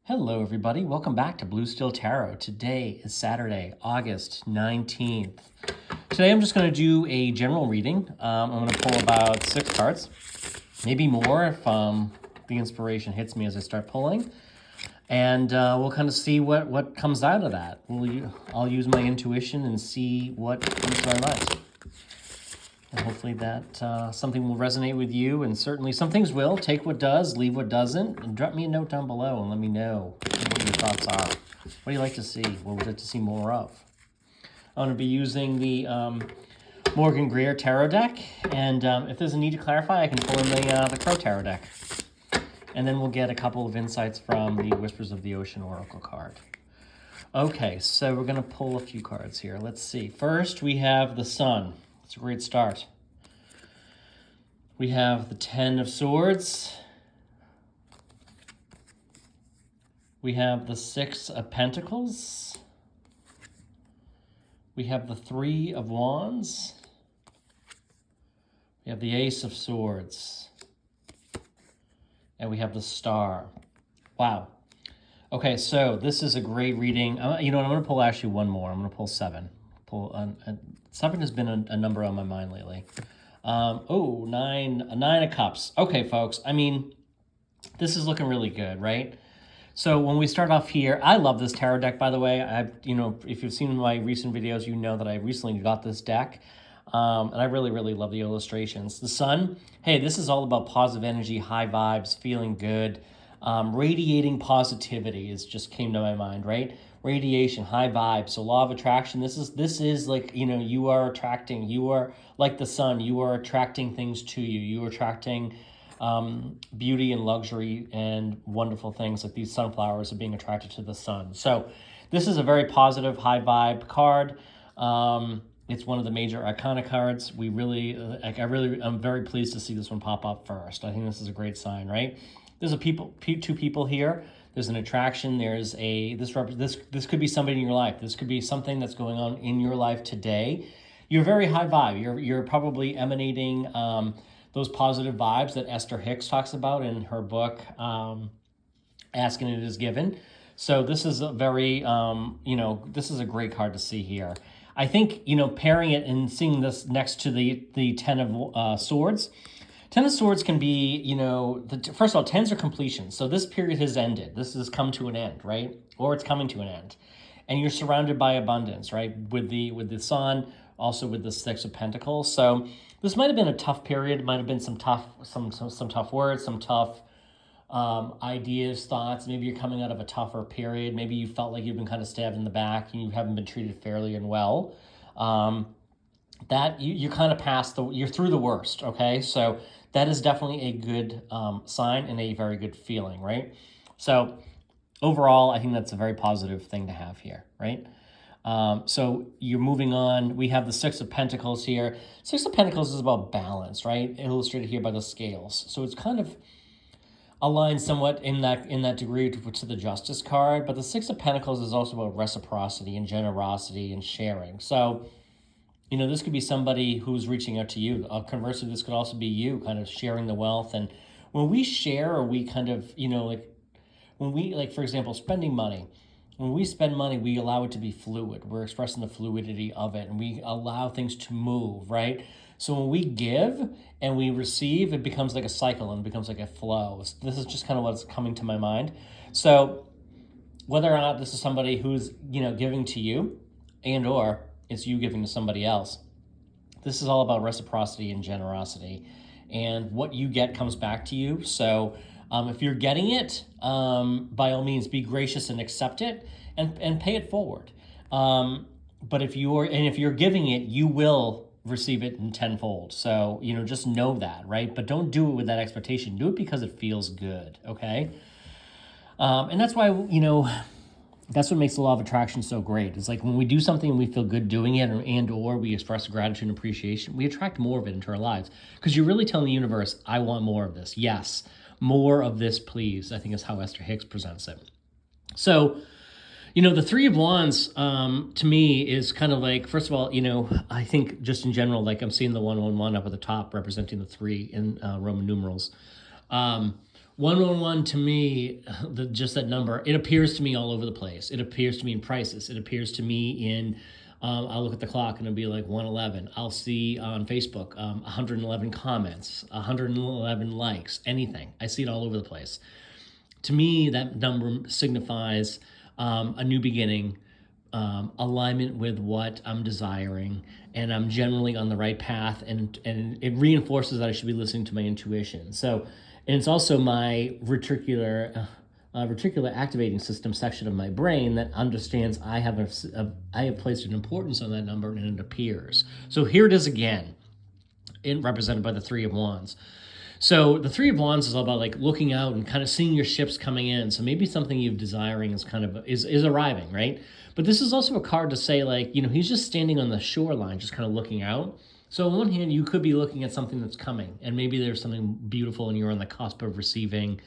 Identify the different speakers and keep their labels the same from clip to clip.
Speaker 1: Hello, everybody. Welcome back to Blue Steel Tarot. Today is Saturday, August 19th. Today I'm just going to do a general reading. I'm going to pull about 6 cards, maybe more if the inspiration hits me as I start pulling. And we'll kind of see what comes out of that. I'll use my intuition and see what comes to my mind. And hopefully that something will resonate with you, and certainly some things will. Take what does, leave what doesn't, and drop me a note down below and let me know what your thoughts are. What do you like to see? What would you like to see more of? I'm going to be using the Morgan Greer Tarot deck, and if there's a need to clarify, I can pull in the Crow Tarot deck. And then we'll get a couple of insights from the Whispers of the Ocean Oracle card. Okay, so we're going to pull a few cards here. Let's see. First, we have the Sun. It's a great start. We have the Ten of Swords. We have the Six of Pentacles. We have the Three of Wands. We have the Ace of Swords. And we have the Star. Wow. Okay, so this is a great reading. You know what? I'm going to pull actually one more. I'm going to pull 7. 7 has been a number on my mind lately. Nine of Cups. Okay, folks. I mean, this is looking really good, right? So when we start off here, I love this tarot deck, by the way. If you've seen my recent videos, you know that I recently got this deck. And I really, really love the illustrations. The Sun, hey, this is all about positive energy, high vibes, feeling good. Radiating positivity just came to my mind, right? Radiation, high vibes. So law of attraction, this is like, you are attracting, you are like the sun, you are attracting things to you. You are attracting beauty and luxury and wonderful things, like these sunflowers are being attracted to the sun. So this is a very positive, high vibe card. It's one of the major Arcana cards. I'm very pleased to see this one pop up first. I think this is a great sign, right? There's two people here. There's an attraction. There's this could be somebody in your life. This could be something that's going on in your life today. You're very high vibe. You're probably emanating those positive vibes that Esther Hicks talks about in her book, Asking It Is Given. So this is a very, this is a great card to see here. I think, pairing it and seeing this next to the Ten of Swords. Ten of Swords can be, first of all, tens are completion. So this period has ended. This has come to an end, right? Or it's coming to an end. And you're surrounded by abundance, right? With the Sun, also with the Six of Pentacles. So this might have been a tough period. Might have been some tough words, some tough ideas, thoughts. Maybe you're coming out of a tougher period. Maybe you felt like you've been kind of stabbed in the back and you haven't been treated fairly and well. That you're kind of you're through the worst, okay? So that is definitely a good sign and a very good feeling, right? So overall, I think that's a very positive thing to have here, right? So you're moving on. We have the Six of Pentacles here. Six of Pentacles is about balance, right? Illustrated here by the scales. So it's kind of aligned somewhat in that degree to the Justice card, but the Six of Pentacles is also about reciprocity and generosity and sharing. So this could be somebody who's reaching out to you. Conversely, this could also be you kind of sharing the wealth. And when we share, or we kind of, when we, for example, spending money, when we spend money, we allow it to be fluid. We're expressing the fluidity of it, and we allow things to move, right? So when we give and we receive, it becomes like a cycle and it becomes like a flow. So this is just kind of what's coming to my mind. So whether or not this is somebody who's, giving to you and or it's you giving to somebody else, this is all about reciprocity and generosity. And what you get comes back to you. So if you're getting it, by all means, be gracious and accept it and pay it forward. But if you're giving it, you will receive it in tenfold. So, just know that, right? But don't do it with that expectation. Do it because it feels good, okay? And that's why, that's what makes the law of attraction so great. It's like when we do something and we feel good doing it or we express gratitude and appreciation, we attract more of it into our lives. Because you're really telling the universe, I want more of this. Yes, more of this, please, I think is how Esther Hicks presents it. So, the Three of Wands, to me, is kind of like, first of all, I think just in general, like I'm seeing the 111 up at the top representing the 3 in Roman numerals. 111 to me, just that number, it appears to me all over the place. It appears to me in prices. It appears to me in, I'll look at the clock and it'll be like 111. I'll see on Facebook 111 comments, 111 likes, anything. I see it all over the place. To me, that number signifies a new beginning, alignment with what I'm desiring, and I'm generally on the right path, and it reinforces that I should be listening to my intuition. So, and it's also my reticular activating system section of my brain that understands I have placed an importance on that number, and it appears. So here it is again, represented by the Three of Wands. So the Three of Wands is all about like looking out and kind of seeing your ships coming in. So maybe something you're desiring is kind of is arriving, right? But this is also a card to say like, he's just standing on the shoreline, just kind of looking out. So on one hand, you could be looking at something that's coming, and maybe there's something beautiful and you're on the cusp of receiving,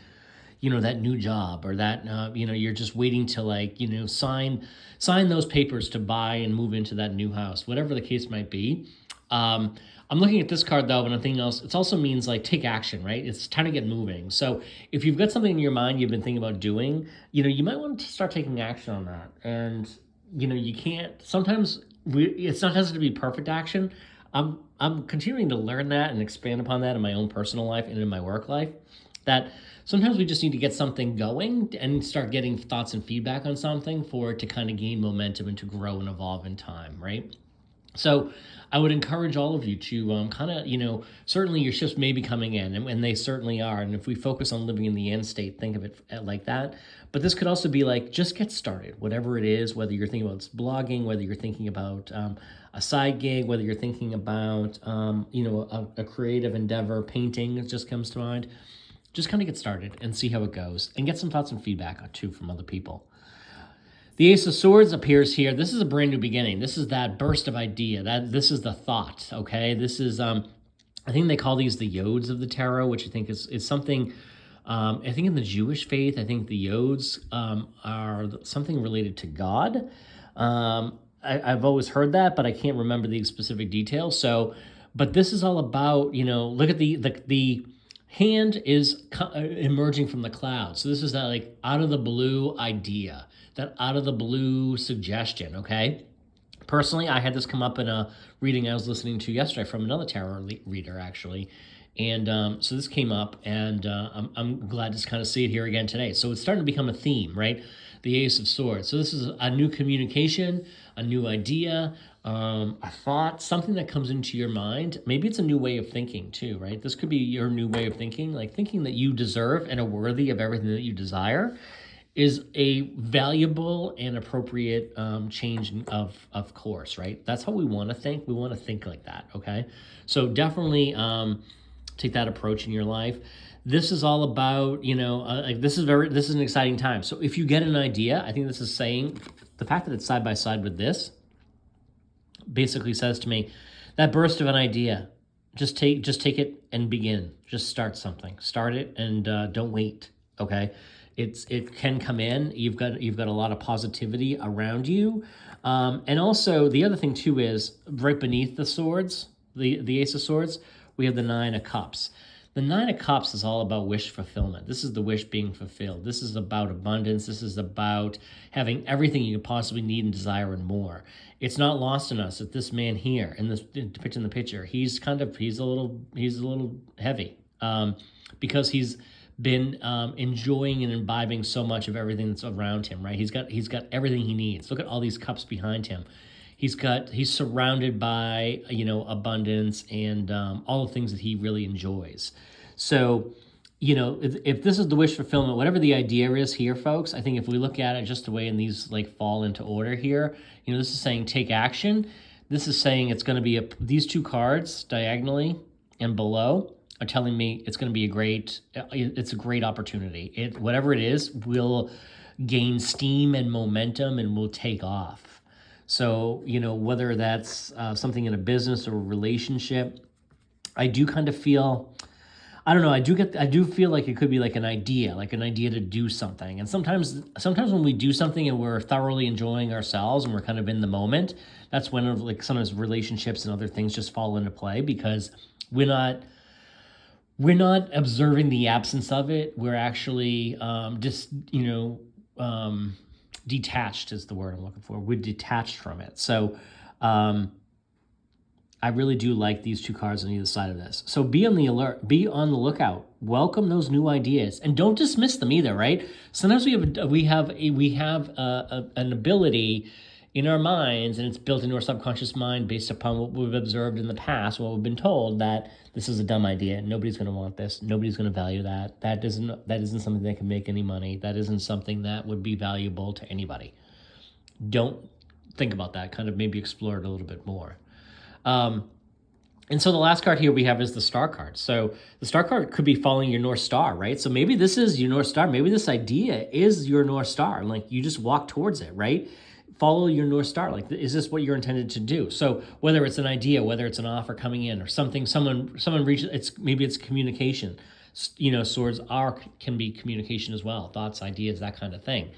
Speaker 1: that new job, or that, you're just waiting to like, sign those papers to buy and move into that new house, whatever the case might be. I'm looking at this card though, and I'm thinking else, it also means like take action, right? It's time to get moving. So if you've got something in your mind you've been thinking about doing, you might want to start taking action on that. And, you can't, sometimes it's not has to be perfect action. I'm continuing to learn that and expand upon that in my own personal life and in my work life, that sometimes we just need to get something going and start getting thoughts and feedback on something for it to kind of gain momentum and to grow and evolve in time, right? So I would encourage all of you to kind of, certainly your shifts may be coming in, and they certainly are. And if we focus on living in the end state, think of it like that. But this could also be like, just get started, whatever it is, whether you're thinking about blogging, whether you're thinking about a side gig, whether you're thinking about, a creative endeavor, painting, it just comes to mind. Just kind of get started and see how it goes, and get some thoughts and feedback too from other people. The Ace of Swords appears here. This is a brand new beginning. This is that burst of idea. This is the thought, okay? This is, I think they call these the Yodes of the Tarot, which I think is something, I think in the Jewish faith, I think the Yodes are something related to God. I've always heard that, but I can't remember the specific details. So, but this is all about, look at the hand is emerging from the clouds. So this is that like out of the blue idea, that out of the blue suggestion, okay? Personally, I had this come up in a reading I was listening to yesterday from another tarot reader, actually. And so this came up, and I'm glad to kind of see it here again today. So it's starting to become a theme, right? The Ace of Swords. So this is a new communication, a new idea, a thought, something that comes into your mind. Maybe it's a new way of thinking too, right? This could be your new way of thinking, like thinking that you deserve and are worthy of everything that you desire is a valuable and appropriate change of course, right? That's how we want to think. We want to think like that, okay? So definitely take that approach in your life. This is all about, like this is an exciting time. So if you get an idea, I think this is saying the fact that it's side by side with this basically says to me that burst of an idea, just take it and begin. Just start something. Start it and don't wait, okay? It can come in. You've got a lot of positivity around you, and also the other thing too is right beneath the swords, the Ace of Swords, we have the Nine of Cups. The Nine of Cups is all about wish fulfillment. This is the wish being fulfilled. This is about abundance. This is about having everything you could possibly need and desire and more. It's not lost on us that this man here in this depict in the picture, he's a little heavy because he's been enjoying and imbibing so much of everything that's around him, right? He's got everything he needs. Look at all these cups behind him. He's surrounded by, abundance and all the things that he really enjoys. So, if this is the wish fulfillment, whatever the idea is here, folks, I think if we look at it just the way in these like fall into order here, this is saying take action. This is saying it's going to be these two cards diagonally and below are telling me it's going to be it's a great opportunity. Whatever it is will gain steam and momentum and will take off. So, whether that's something in a business or a relationship, I do kind of feel, I don't know, I do feel like it could be like an idea to do something. And sometimes when we do something and we're thoroughly enjoying ourselves and we're kind of in the moment, that's when sometimes relationships and other things just fall into play because we're not we're not observing the absence of it. We're actually just, detached is the word I'm looking for. We're detached from it. So I really do like these two cards on either side of this. So be on the alert, be on the lookout. Welcome those new ideas, and don't dismiss them either. Right? Sometimes we have an ability in our minds, and it's built into our subconscious mind based upon what we've observed in the past, what we've been told, that this is a dumb idea. Nobody's going to want this. Nobody's going to value that. That isn't something that can make any money. That isn't something that would be valuable to anybody. Don't think about that. Kind of maybe explore it a little bit more. And so the last card here we have is the star card. So the star card could be following your North Star, right? So maybe this is your North Star. Maybe this idea is your North Star. Like you just walk towards it, right? Follow your North Star. Like, is this what you're intended to do? So whether it's an idea, whether it's an offer coming in or something, someone reaches, maybe it's communication. Swords can be communication as well. Thoughts, ideas, that kind of thing.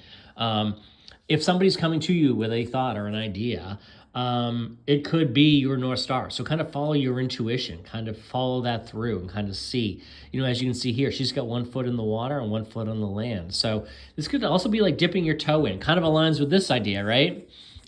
Speaker 1: If somebody's coming to you with a thought or an idea, it could be your North Star. So kind of follow your intuition, kind of follow that through and kind of see, as you can see here, she's got 1 foot in the water and 1 foot on the land. So this could also be like dipping your toe in, kind of aligns with this idea, right?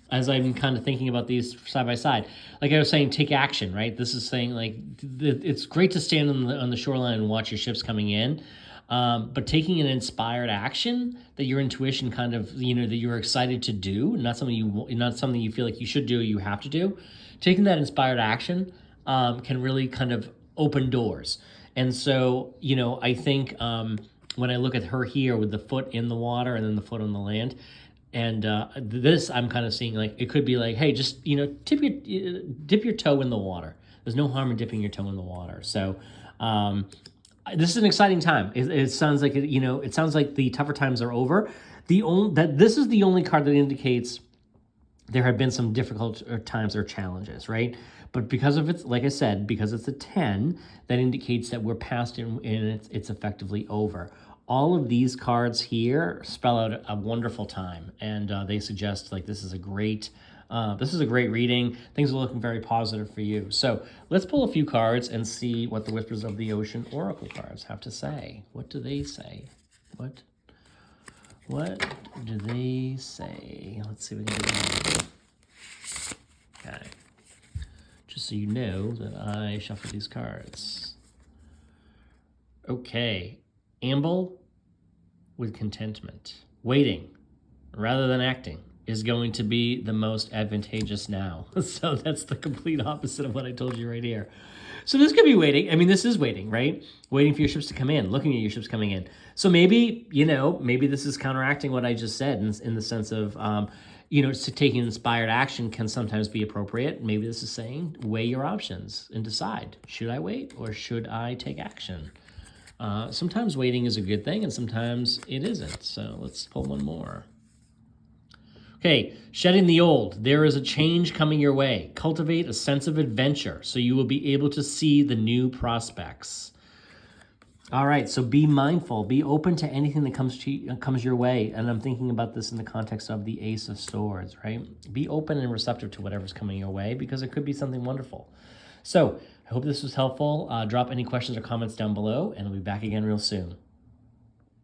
Speaker 1: As I'm kind of thinking about these side by side. Like I was saying, take action, right? This is saying like, it's great to stand on the shoreline and watch your ships coming in. But taking an inspired action that your intuition kind of, that you're excited to do, not something you feel like you should do, you have to do. Taking that inspired action can really kind of open doors. And so, I think when I look at her here with the foot in the water and then the foot on the land, and this I'm kind of seeing like, it could be like, hey, just, dip your toe in the water. There's no harm in dipping your toe in the water. So, this is an exciting time. It sounds like it sounds like the tougher times are over. This is the only card that indicates there have been some difficult times or challenges, right? But because of it, like I said, because it's a 10, that indicates that we're past it and it's effectively over. All of these cards here spell out a wonderful time, and they suggest like this is a great reading. Things are looking very positive for you. So let's pull a few cards and see what the Whispers of the Ocean Oracle cards have to say. What do they say? What do they say? Let's see if we can get it. Okay. Just so you know that I shuffle these cards. Okay. Amble with contentment. Waiting rather than acting is going to be the most advantageous now. So that's the complete opposite of what I told you right here. So this could be waiting. I mean, this is waiting, right? Waiting for your ships to come in, looking at your ships coming in. So maybe, maybe this is counteracting what I just said in the sense of, taking inspired action can sometimes be appropriate. Maybe this is saying, weigh your options and decide, should I wait or should I take action? Sometimes waiting is a good thing and sometimes it isn't. So let's pull one more. Okay, shedding the old. There is a change coming your way. Cultivate a sense of adventure so you will be able to see the new prospects. All right, so be mindful. Be open to anything that comes your way. And I'm thinking about this in the context of the Ace of Swords, right? Be open and receptive to whatever's coming your way because it could be something wonderful. So I hope this was helpful. Drop any questions or comments down below, and I'll be back again real soon.